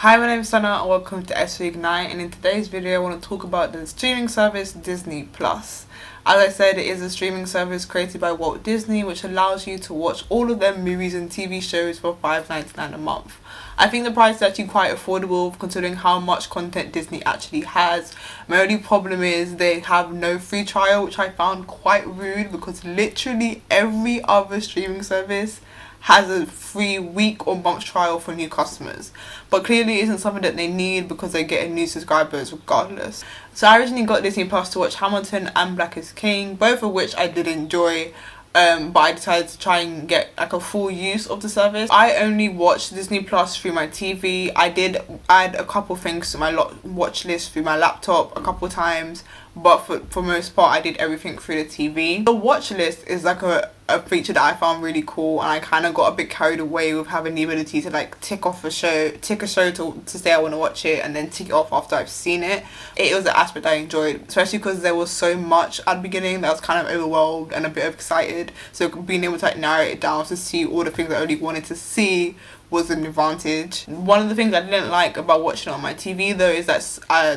Hi, my name is Sana and welcome to SO Ignite, and in today's video I want to talk about the streaming service Disney Plus. As I said, it is a streaming service created by Walt Disney which allows you to watch all of their movies and TV shows for $5.99 a month. I think the price is actually quite affordable considering how much content Disney actually has. My only problem is they have no free trial, which I found quite rude because literally every other streaming service has a free week or month trial for new customers, but clearly it isn't something that they need because they're getting new subscribers regardless. So I originally got Disney Plus to watch Hamilton and Black is King, both of which I did enjoy, but I decided to try and get like a full use of the service. I only watched Disney Plus through my TV. I did add a couple things to my watch list through my laptop a couple times, but for most part I did everything through the TV. The watch list is like a feature that I found really cool, and I kind of got a bit carried away with having the ability to like tick a show to say I want to watch it and then tick it off after I've seen it. It was an aspect I enjoyed, especially because there was so much at the beginning that I was kind of overwhelmed and a bit excited, so being able to like narrow it down to see all the things I only wanted to see was an advantage. One of the things I didn't like about watching it on my TV though is that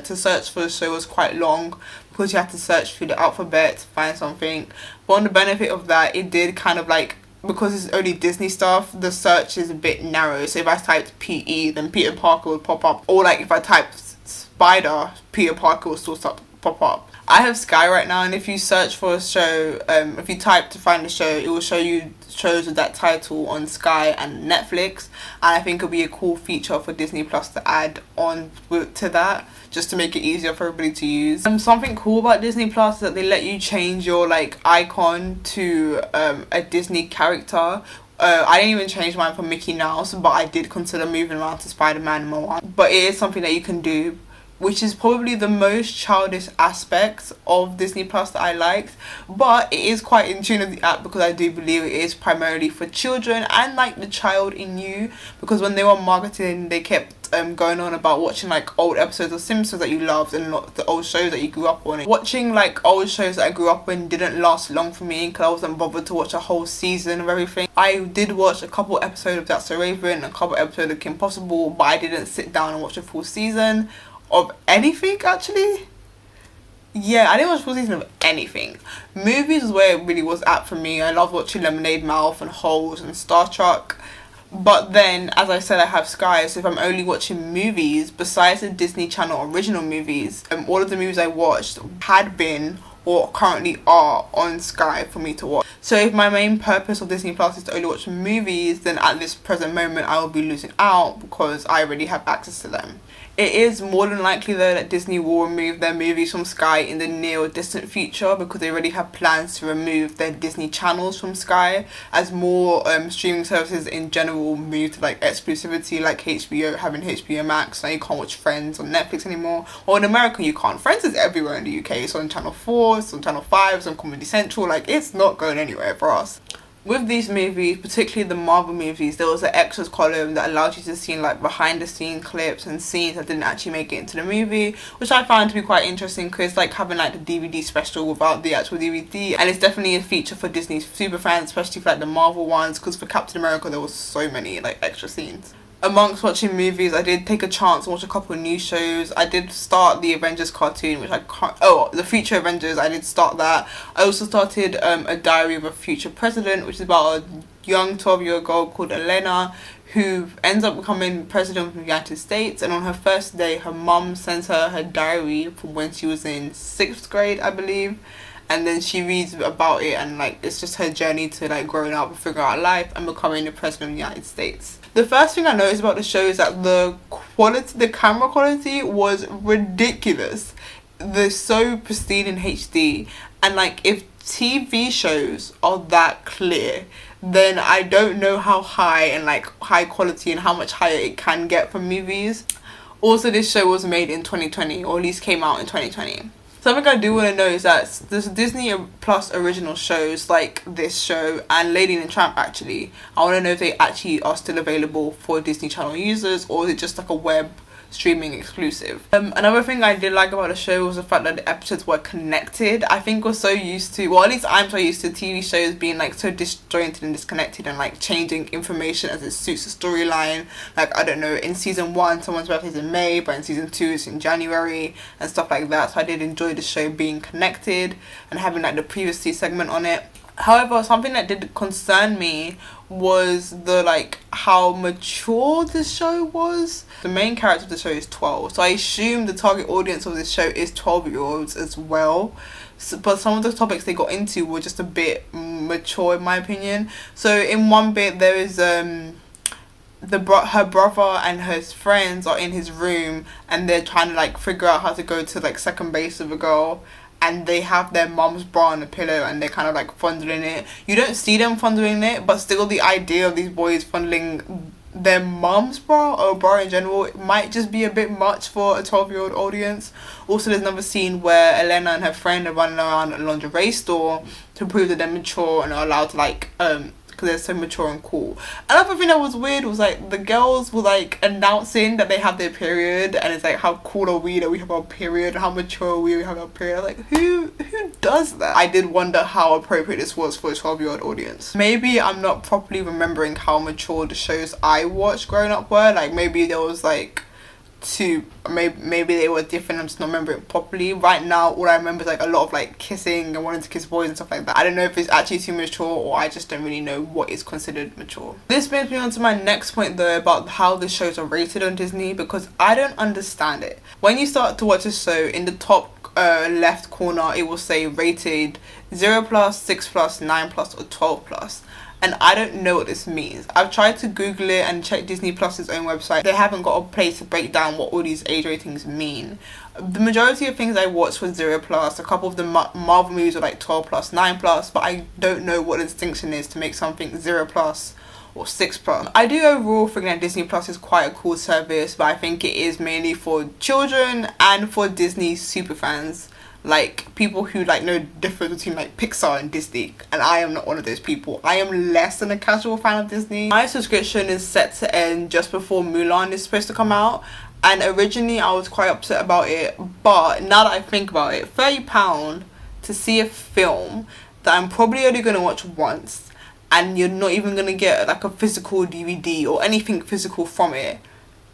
to search for the show was quite long because you had to search through the alphabet to find something. But on the benefit of that, it did kind of like, because it's only Disney stuff, the search is a bit narrow. So if I typed PE, then Peter Parker would pop up, or like if I typed Spider, Peter Parker will still pop up. I have Sky right now, and if you search for a show, if you type to find a show, it will show you shows with that title on Sky and Netflix, and I think it'll be a cool feature for Disney Plus to add on to that, just to make it easier for everybody to use. Something cool about Disney Plus is that they let you change your like icon to a Disney character. I didn't even change mine for Mickey Mouse, but I did consider moving around to Spider-Man and Mulan. But it is something that you can do, which is probably the most childish aspect of Disney Plus that I liked, but it is quite in tune with the app because I do believe it is primarily for children and like the child in you, because when they were marketing they kept going on about watching like old episodes of Simpsons that you loved and the old shows that you grew up on. Watching like old shows that I grew up on didn't last long for me because I wasn't bothered to watch a whole season of everything. I did watch a couple episodes of That's So Raven, a couple episodes of Kim Possible, but I didn't sit down and watch a full season of anything actually. Yeah, I didn't watch a full season of anything. Movies is where it really was at for me. I love watching Lemonade Mouth and Holes and Star Trek. But then, as I said, I have Sky, so if I'm only watching movies, besides the Disney Channel original movies, all of the movies I watched had been or currently are on Sky for me to watch. So if my main purpose of Disney Plus is to only watch movies, then at this present moment I will be losing out because I already have access to them. It is more than likely though that Disney will remove their movies from Sky in the near or distant future because they already have plans to remove their Disney channels from Sky as more streaming services in general move to like exclusivity, like HBO having HBO Max. Now you can't watch Friends on Netflix anymore, or in America you can't. Friends is everywhere in the UK. It's on Channel 4, it's on Channel 5, it's on Comedy Central. Like, it's not going anywhere for us. With these movies, particularly the Marvel movies, there was an extras column that allowed you to see like behind the scene clips and scenes that didn't actually make it into the movie, which I found to be quite interesting because it's like having like the DVD special without the actual DVD, and it's definitely a feature for Disney super fans, especially for like the Marvel ones, because for Captain America there was so many like extra scenes. Amongst watching movies, I did take a chance to watch a couple of new shows. I did start the Avengers cartoon, which I can't... Oh, the Future Avengers, I did start that. I also started A Diary of a Future President, which is about a young 12-year-old girl called Elena who ends up becoming president of the United States, and on her first day her mum sends her diary from when she was in 6th grade, I believe. And then she reads about it, and like it's just her journey to like growing up and figuring out life and becoming the president of the United States. The first thing I noticed about the show is that the camera quality was ridiculous. They're so pristine in HD, and like if TV shows are that clear, then I don't know how high and like high quality and how much higher it can get from movies. Also, this show was made in 2020, or at least came out in 2020. Something I do want to know is that there's Disney Plus original shows like this show and Lady and the Tramp actually. I want to know if they actually are still available for Disney Channel users, or is it just like a web streaming exclusive. Another thing I did like about the show was the fact that the episodes were connected. I think we're so used to, well, at least I'm so used to TV shows being like so disjointed and disconnected and like changing information as it suits the storyline. Like, I don't know, in season 1 someone's birthday is in May, but in season 2 it's in January and stuff like that. So I did enjoy the show being connected and having like the previously segment on it. However, something that did concern me was the like how mature the show was. The main character of the show is 12, so I assume the target audience of this show is 12-year-olds as well. So, but some of the topics they got into were just a bit mature in my opinion. So in one bit there is her brother and his friends are in his room and they're trying to like figure out how to go to like second base with a girl, and they have their mum's bra on a pillow and they're kind of like fondling it. You don't see them fondling it, but still the idea of these boys fondling their mum's bra or bra in general, it might just be a bit much for a 12-year-old audience. Also, there's another scene where Elena and her friend are running around a lingerie store to prove that they're mature and are allowed to like because they're so mature and cool. Another thing that was weird was like the girls were like announcing that they have their period, and it's like, how cool are we that we have our period? How mature are we have our period? Like, who does that? I did wonder how appropriate this was for a 12-year-old audience. Maybe I'm not properly remembering how mature the shows I watched growing up were. Like, maybe there was like maybe they were different. I'm just not remembering it properly. Right now all I remember is like a lot of like kissing and wanting to kiss boys and stuff like that. I don't know if it's actually too mature or I just don't really know what is considered mature. This brings me on to my next point though, about how the shows are rated on Disney, because I don't understand it. When you start to watch a show, in the top left corner it will say rated 0+, 6+, 9+, or 12+. And I don't know what this means. I've tried to Google it and check Disney Plus's own website. They haven't got a place to break down what all these age ratings mean. The majority of things I watched was 0+. A couple of the Marvel movies were like 12+, 9+, but I don't know what the distinction is to make something 0+ or 6+. I do overall think that Disney Plus is quite a cool service, but I think it is mainly for children and for Disney superfans. Like, people who like know the difference between like Pixar and Disney, and I am not one of those people. I am less than a casual fan of Disney. My subscription is set to end just before Mulan is supposed to come out, and originally I was quite upset about it, but now that I think about it, £30 to see a film that I'm probably only going to watch once, and you're not even going to get like a physical DVD or anything physical from it,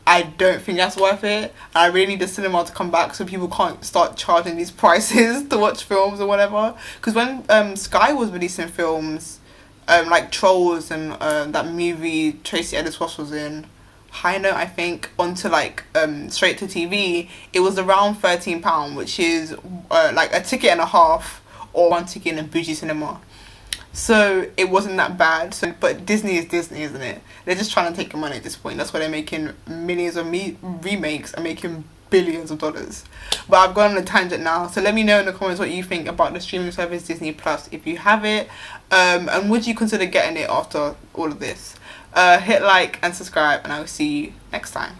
I don't think that's worth it. I really need the cinema to come back so people can't start charging these prices to watch films or whatever. Because when Sky was releasing films, like Trolls and that movie Tracy Ellis Ross was in, High Note I think, onto like straight to TV, it was around £13, which is like a ticket and a half or one ticket in a bougie cinema. So it wasn't that bad. So, but Disney is Disney, isn't it? They're just trying to take your money at this point. That's why they're making millions of remakes and making billions of dollars. But I've gone on a tangent now. So let me know in the comments what you think about the streaming service Disney Plus, if you have it. And would you consider getting it after all of this? Hit like and subscribe, and I will see you next time.